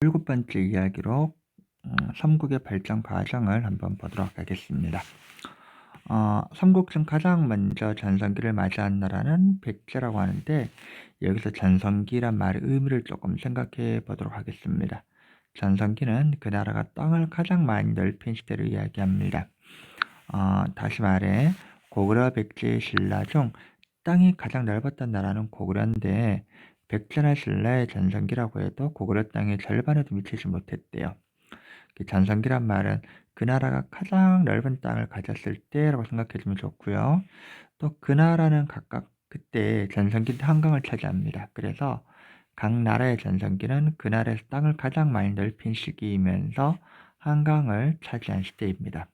7번째 이야기로 삼국의 발전 과정을 한번 보도록 하겠습니다. 삼국 중 가장 먼저 전성기를 맞이한 나라는 백제라고 하는데, 여기서 전성기란 말의 의미를 조금 생각해 보도록 하겠습니다. 전성기는 그 나라가 땅을 가장 많이 넓힌 시대를 이야기합니다. 다시 말해 고구려, 백제, 신라 중 땅이 가장 넓었던 나라는 고구려인데, 백제나 신라의 전성기라고 해도 고구려 땅의 절반에도 미치지 못했대요. 전성기란 말은 그 나라가 가장 넓은 땅을 가졌을 때라고 생각해주면 좋고요. 또 그 나라는 각각 그때 전성기 한강을 차지합니다. 그래서 각 나라의 전성기는 그 나라에서 땅을 가장 많이 넓힌 시기이면서 한강을 차지한 시대입니다.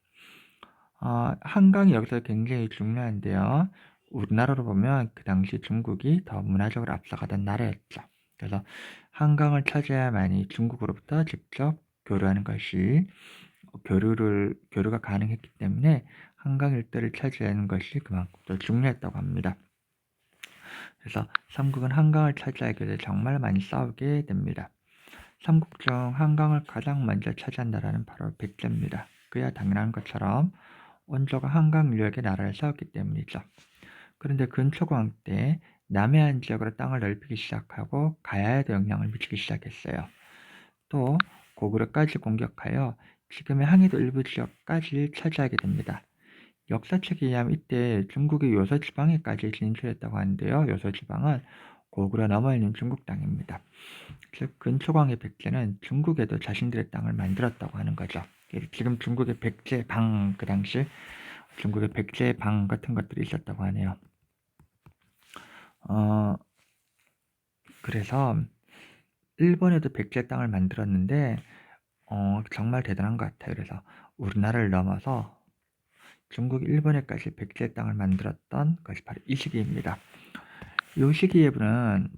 한강이 여기서 굉장히 중요한데요. 우리나라로 보면 그 당시 중국이 더 문화적으로 앞서가던 나라였죠. 그래서 한강을 차지해야만이 중국으로부터 직접 교류하는 것이 교류가 가능했기 때문에 한강 일대를 차지하는 것이 그만큼 더 중요했다고 합니다. 그래서 삼국은 한강을 차지하기 위해 정말 많이 싸우게 됩니다. 삼국 중 한강을 가장 먼저 차지한 나라는 바로 백제입니다. 그야 당연한 것처럼 원조가 한강 유역에 나라를 세웠기 때문이죠. 그런데 근초고왕 때 남해안 지역으로 땅을 넓히기 시작하고 가야에도 영향을 미치기 시작했어요. 또 고구려까지 공격하여 지금의 항해도 일부 지역까지 차지하게 됩니다. 역사책에 의하면 이때 중국의 요서지방에까지 진출했다고 하는데요. 요서지방은 고구려 너머 있는 중국 땅입니다. 즉 근초광의 백제는 중국에도 자신들의 땅을 만들었다고 하는 거죠. 지금 중국의 백제방, 그 당시 중국의 백제방 같은 것들이 있었다고 하네요. 그래서 일본에도 백제 땅을 만들었는데 정말 대단한 것 같아요. 그래서 우리나라를 넘어서 중국, 일본에까지 백제 땅을 만들었던 것이 바로 이 시기입니다. 이 시기에는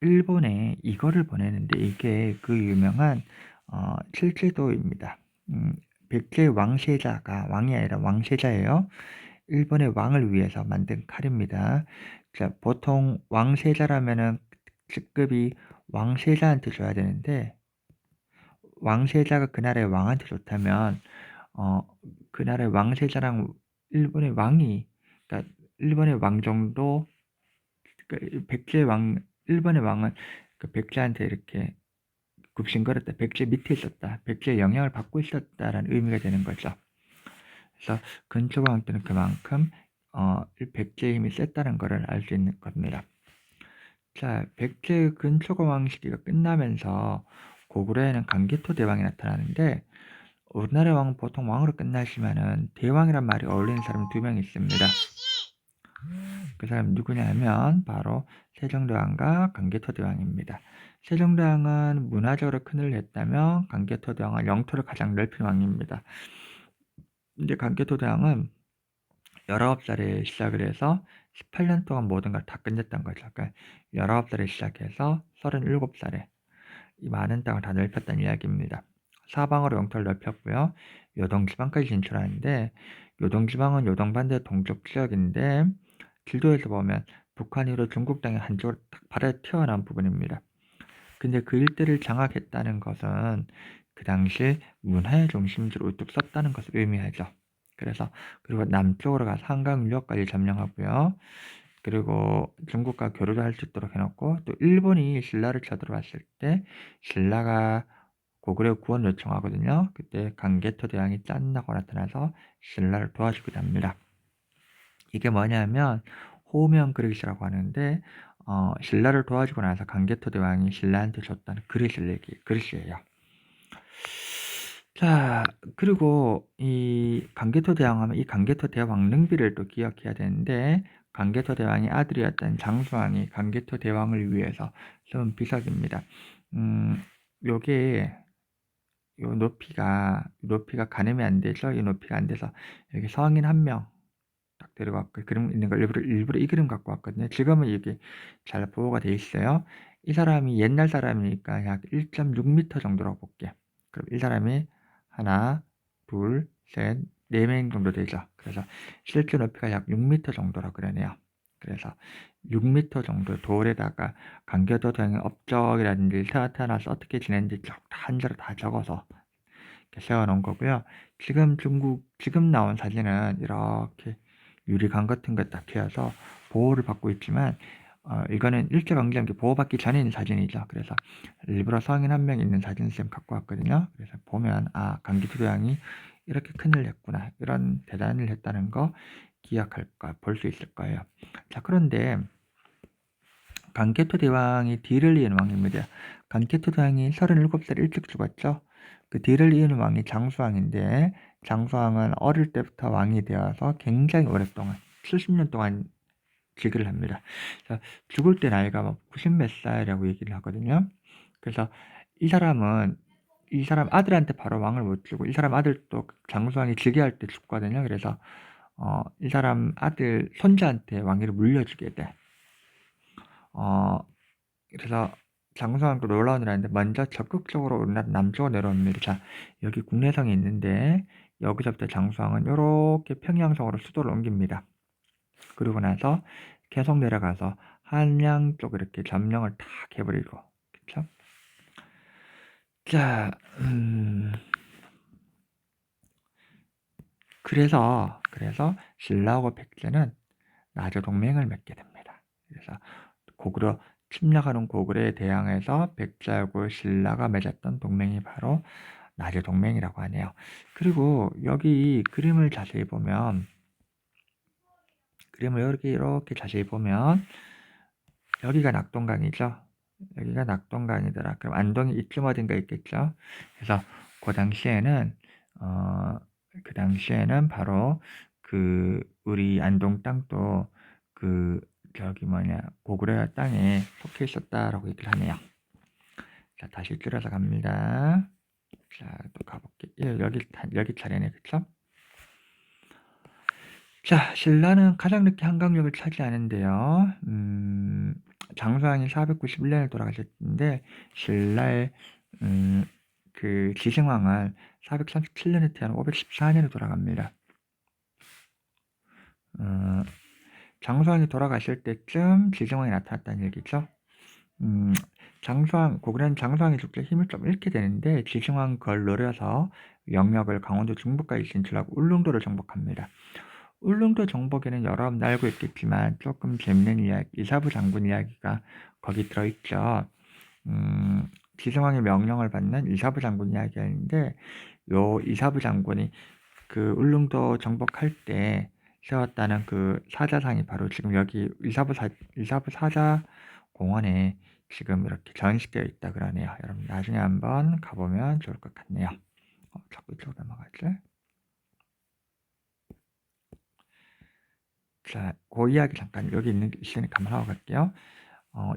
일본에 이거를 보내는데, 이게 그 유명한 칠제도입니다. 백제 왕세자가 왕이 아니라 왕세자예요. 일본의 왕을 위해서 만든 칼입니다. 자, 보통 왕세자라면은 직급이 왕세자한테 줘야 되는데, 왕세자가 그 나라의 왕한테 좋다면 그 나라의 왕세자랑 일본의 왕이, 그러니까 일본의 왕 정도, 그러니까 백제 왕, 일본의 왕은 그 백제한테 이렇게 굽신거렸다, 백제 밑에 있었다, 백제의 영향을 받고 있었다라는 의미가 되는 거죠. 그래서 근초고왕 때는 그만큼 백제의 힘이 셌다는 것을 알 수 있는 겁니다. 자, 백제 근초고왕 시기가 끝나면서 고구려에는 강개토 대왕이 나타나는데, 우리나라 왕은 보통 왕으로 끝나시면은 대왕이란 말이 어울리는 사람이 2명 있습니다. 그 사람 누구냐 하면 바로 세종대왕과 강개토대왕입니다. 세종대왕은 문화적으로 큰일을 했다면 강개토대왕은 영토를 가장 넓힌 왕입니다. 근데 강개토대왕은 19살에 시작을 해서 18년 동안 모든 걸 다 끝냈던 거죠. 그러니까 19살에 시작해서 37살에 이 많은 땅을 다 넓혔다는 이야기입니다. 사방으로 영토를 넓혔고요. 요동지방까지 진출하는데, 요동지방은 요동반도의 동쪽 지역인데 지도에서 보면 북한으로 중국 땅의 한쪽으로 딱 바로 튀어나온 부분입니다. 근데 그 일대를 장악했다는 것은 그 당시 문화의 중심지로 우뚝 섰다는 것을 의미하죠. 그리고 남쪽으로 가서 한강 유역까지 점령하고요. 그리고 중국과 교류를 할 수 있도록 해놓고, 또 일본이 신라를 쳐들어왔을 때 신라가 고구려 구원 요청하거든요. 그때 강개토 대왕이 짠나고 나타나서 신라를 도와주기도 합니다. 이게 뭐냐면 호명 그릇이라고 하는데, 신라를 도와주고 나서 강개토 대왕이 신라한테 줬다는 그릇이에요. 자, 그리고 이 강개토 대왕 하면 이 강개토 대왕 능비를 또 기억해야 되는데, 강개토 대왕의 아들이었던 장수왕이 강개토 대왕을 위해서 세운 비석입니다. 요게 요 높이가 가늠이 안 되죠. 이 높이가 안 돼서 여기 성인 한 명 딱 데려갔고, 그림 있는 걸 일부러 이 그림 갖고 왔거든요. 지금은 이게 잘 보호가 돼 있어요. 이 사람이 옛날 사람이니까 약 1.6m 정도라고 볼게요. 그럼 이 사람이 하나, 둘, 셋, 4명 정도 되죠. 그래서 실제 높이가 약 6m 정도라고 그러네요. 그래서 6m 정도 돌에다가 강개토 대왕의 업적이라든지 태어나서 어떻게 지냈는지 쭉 한 자로 다 적어서 이렇게 세워놓은 거고요. 지금 나온 사진은 이렇게 유리관 같은 거 딱 씌워서 보호를 받고 있지만, 이거는 일제강점기 보호받기 전에 있는 사진이죠. 그래서 일부러 성인 한 명 있는 사진 쌤 갖고 왔거든요. 그래서 보면, 강기토 대왕이 이렇게 큰일 냈구나, 이런 대단한 일을 했다는 거 볼 수 있을 거예요. 자, 그런데 강개토 대왕이 뒤를 이은 왕입니다. 강개토 대왕이 37살 일찍 죽었죠. 그 뒤를 이은 왕이 장수왕인데, 장수왕은 어릴 때부터 왕이 되어서 굉장히 오랫동안 70년 동안 즉위를 합니다. 자, 죽을 때 나이가 막 90 몇 살이라고 얘기를 하거든요. 그래서 이 사람 아들한테 바로 왕을 못 주고, 이 사람 아들도 장수왕이 즉위할 때 죽거든요. 그래서 이 사람 아들 손자한테 왕위를 물려주게 돼. 그래서 장수왕도 놀라운 일 하는데, 먼저 적극적으로 우리나라 남쪽으로 내려옵니다. 자, 여기 국내성이 있는데, 여기서부터 장수왕은 이렇게 평양성으로 수도를 옮깁니다. 그리고 나서 계속 내려가서 한양 쪽 이렇게 점령을 다 해버리고, 그쵸? 자, 그래서 신라하고 백제는 나저 동맹을 맺게 됩니다. 그래서 침략하는 고구려에 대항해서 백제하고 신라가 맺었던 동맹이 바로 나저 동맹이라고 하네요. 그리고 여기 그림을 자세히 보면, 이렇게 자세히 보면, 여기가 낙동강이죠. 여기가 낙동강이더라. 그럼 안동이 이쯤 어딘가 있겠죠. 그래서 그 당시에는 바로 우리 안동 땅도 고구려 땅에 속해 있었다라고 얘기를 하네요. 자, 다시 줄여서 갑니다. 자, 또 가볼게요. 예, 여기 차례네, 그쵸? 자, 신라는 가장 늦게 한강역을 차지하는데요. 장수왕이 491년에 돌아가셨는데, 신라의 지승왕은 437년에 태어나 514년에 돌아갑니다. 장수왕이 돌아가실 때쯤 지승왕이 나타났다는 얘기죠. 고구려는 장수왕이 죽자 힘을 좀 잃게 되는데, 지승왕 그걸 노려서 영역을 강원도 중부까지 진출하고 울릉도를 정복합니다. 울릉도 정복에는 여러 번 알고 있겠지만 조금 재밌는 이야기, 이사부 장군 이야기가 거기 들어있죠. 지승왕의 명령을 받는 이사부 장군 이야기가 있는데, 요 이사부 장군이 울릉도 정복할 때 세웠다는 사자상이 바로 지금 여기 이사부 사자 공원에 지금 이렇게 전시되어 있다 그러네요. 여러분 나중에 한번 가보면 좋을 것 같네요. 자꾸 이쪽으로 넘어가지? 자, 그 이야기 잠깐 여기 있으니까 한번 하고 갈게요.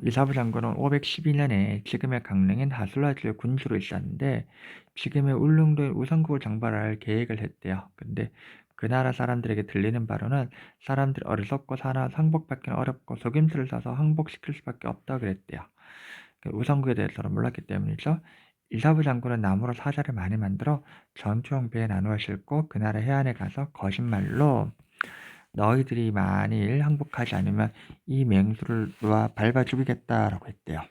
이사부 장군은 512년에 지금의 강릉인 하술라주의 군주로 있었는데, 지금의 울릉도의 우성국을 정벌할 계획을 했대요. 근데 그 나라 사람들에게 들리는 바로는 사람들이 어리석고 항복받기는 어렵고 속임수를 써서 항복시킬 수밖에 없다 그랬대요. 우성국에 대해서는 몰랐기 때문이죠. 이사부 장군은 나무로 사자를 많이 만들어 전투용 배에 나누어 싣고 그 나라 해안에 가서 거짓말로, 너희들이 만일 항복하지 않으면 이 맹수를 놓아 밟아 죽이겠다라고 했대요.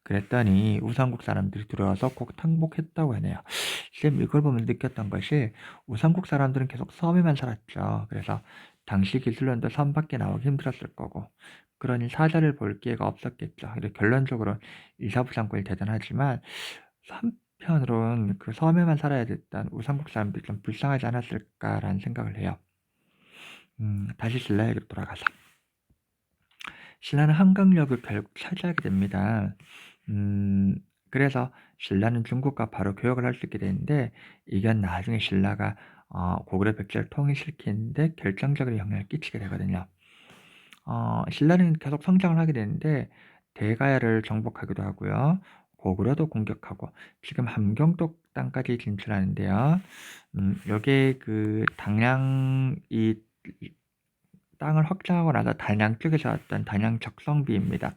그랬더니 우상국 사람들이 들어와서 꼭 항복했다고 하네요. 쌤, 이걸 보면 느꼈던 것이, 우상국 사람들은 계속 섬에만 살았죠. 그래서 당시 기술론도 섬 밖에 나오기 힘들었을 거고, 그러니 사자를 볼 기회가 없었겠죠. 결론적으로 이사부 장군이 대단하지만, 한편으로는 그 섬에만 살아야 됐던 우상국 사람들이 좀 불쌍하지 않았을까라는 생각을 해요. 다시 신라에게로 돌아가서, 신라는 한강역을 결국 차지하게 됩니다. 그래서 신라는 중국과 바로 교역을 할 수 있게 되는데, 이건 나중에 신라가 고구려 백제를 통일시키는데 결정적인 영향을 끼치게 되거든요. 신라는 계속 성장을 하게 되는데, 대가야를 정복하기도 하고요. 고구려도 공격하고, 지금 함경도 땅까지 진출하는데요. 요게 이 땅을 확장하고 나서 단양 쪽에서 왔던 단양 적성비입니다.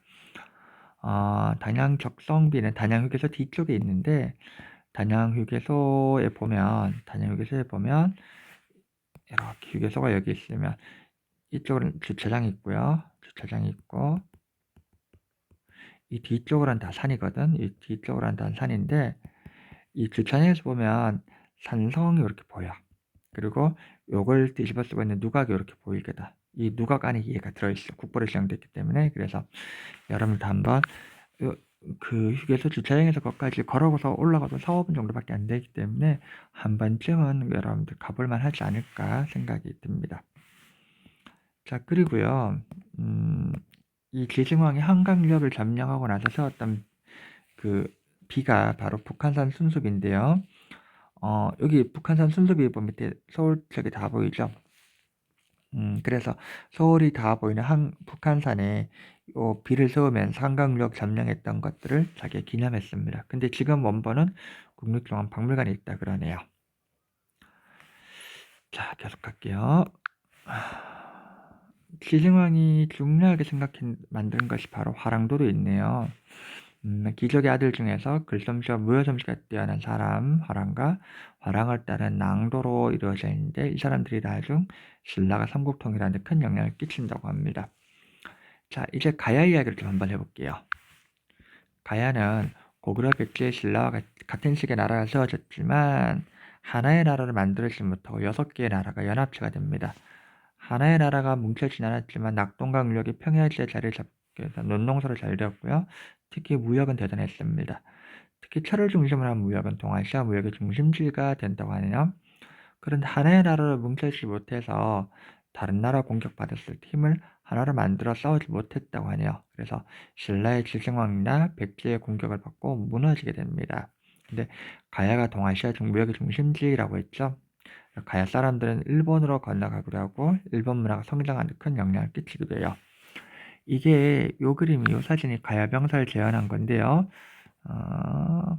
단양 적성비는 단양 휴게소 뒤쪽에 있는데, 단양 휴게소에 보면 이렇게 휴게소가 여기 있으면 이쪽은 주차장이 있고요. 주차장이 있고 이 뒤쪽으로는 다 산이거든. 이 뒤쪽으로는 다 산인데 이 주차장에서 보면 산성이 이렇게 보여. 그리고 요걸 뒤집어 쓰고 있는 누각이 이렇게 보이거든. 이 누각 안에 얘가 들어있어. 국보로 지정됐기 때문에. 그래서 여러분도 한번 그 휴게소 주차장에서 거기까지 걸어서 올라가도 4, 5분 정도밖에 안 되기 때문에 한 번쯤은 여러분들 가볼만 하지 않을까 생각이 듭니다. 자, 그리고요, 이 기승왕이 한강역을 점령하고 나서 세웠던 그 비가 바로 북한산 순수비인데요. 여기 북한산 순수비 밑에 서울 쪽이 다 보이죠? 그래서 서울이 다 보이는 북한산에 요 비를 세우면서 한강역 점령했던 것들을 자기가 기념했습니다. 근데 지금 원본은 국립중앙박물관에 있다 그러네요. 자, 계속 갈게요. 기승왕이 중요하게 생각해 만든 것이 바로 화랑도도 있네요. 기적의 아들 중에서 글솜씨와 무효솜씨가 뛰어난 사람 화랑과 화랑을 따른 낭도로 이루어져 있는데 이 사람들이 나중 신라가 삼국통일하는 데 큰 영향을 끼친다고 합니다. 자, 이제 가야 이야기를 좀 한번 해볼게요. 가야는 고구려 백제의 신라와 같은 시기에 나라가 세워졌지만 하나의 나라를 만들지 못하고 6개의 나라가 연합체가 됩니다. 하나의 나라가 뭉쳐지진 않았지만 낙동강 인력이 평야지에 자리를 잡게 해서 논농사를 잘 되었고요. 특히 무역은 대단했습니다. 특히 철을 중심으로 한 무역은 동아시아 무역의 중심지가 된다고 하네요. 그런데 하나의 나라로 뭉쳐지지 못해서 다른 나라 공격받았을 때 힘을 하나로 만들어 싸우지 못했다고 하네요. 그래서 신라의 지승왕이나 백제의 공격을 받고 무너지게 됩니다. 근데 가야가 동아시아 무역의 중심지라고 했죠. 가야 사람들은 일본으로 건너가기도 하고 일본 문화가 성장하는 데 큰 영향을 끼치기도 해요. 이게 요 그림이 요 사진이 가야 병사를 재현한 건데요.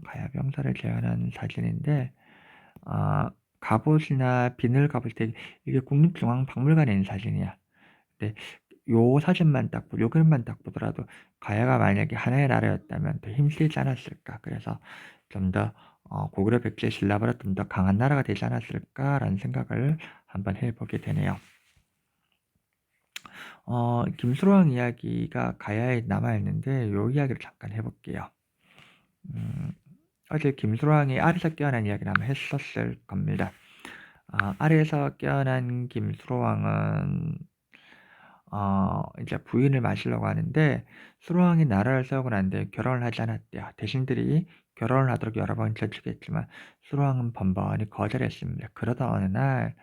가야 병사를 재현한 사진인데 갑옷이나 비늘 갑옷 이게 국립중앙박물관에 있는 사진이야. 근데 요 사진만 딱 요 그림만 딱 보더라도 가야가 만약에 하나의 나라였다면 더 힘쓰지 않았을까. 그래서 좀 더 고구려 백제 신라보다 좀 더 강한 나라가 되지 않았을까라는 생각을 한번 해보게 되네요. 김수로왕 이야기가 가야에 남아있는데 요 이야기를 잠깐 해볼게요. 어제 김수로왕이 알에서 깨어난 이야기를 한번 했었을 겁니다. 알에서 깨어난 김수로왕은 이제 부인을 마시려고 하는데 수로왕이 나라를 세우고 난 뒤에 결혼을 하지 않았대요. 대신들이 결혼을 하도록 여러 번 저축했지만 수로왕은 번번이 거절했습니다. 그러다 어느 날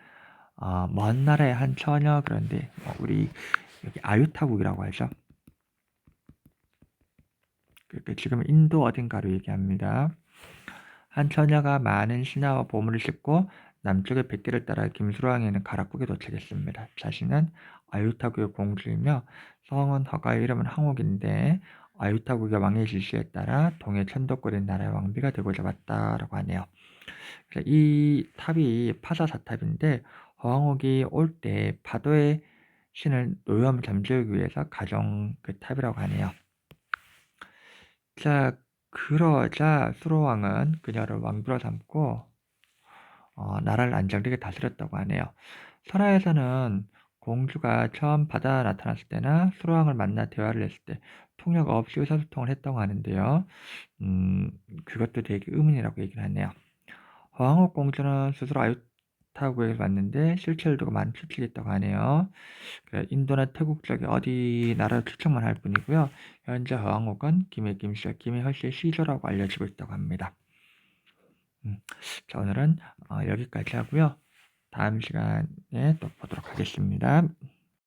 먼 나라의 한 처녀, 그런데 우리 여기 아유타국이라고 하죠. 지금 인도 어딘가로 얘기합니다. 한 처녀가 많은 신하와 보물을 싣고 남쪽의 백기를 따라 김수로왕에는 가락국에 도착했습니다. 자신은 아유타국의 공주이며 성은 허가의 이름은 항옥인데 아유타국의 왕의 지시에 따라 동해 천도권인 나라의 왕비가 되고자 왔다라고 하네요. 이 탑이 파사사탑인데 허황옥이 올 때 파도의 신을 노염 잠재우기 위해서 가정 그 탑이라고 하네요. 자, 그러자 수로왕은 그녀를 왕비로 삼고 나라를 안정되게 다스렸다고 하네요. 설화에서는 공주가 처음 바다에 나타났을 때나 수로왕을 만나 대화를 했을 때 통역 없이 의사소통을 했다고 하는데요. 그것도 되게 의문이라고 얘기를 하네요. 허황옥 공주는 스스로 아유타국에서 왔는데 실체를 두고 많은 추측이 있다고 하네요. 인도나 태국 쪽에 어디 나라를 추측만 할 뿐이고요. 현재 허황옥은 김해 김씨와 김해 허씨의 시조라고 알려지고 있다고 합니다. 자, 오늘은 여기까지 하고요. 다음 시간에 또 보도록 하겠습니다.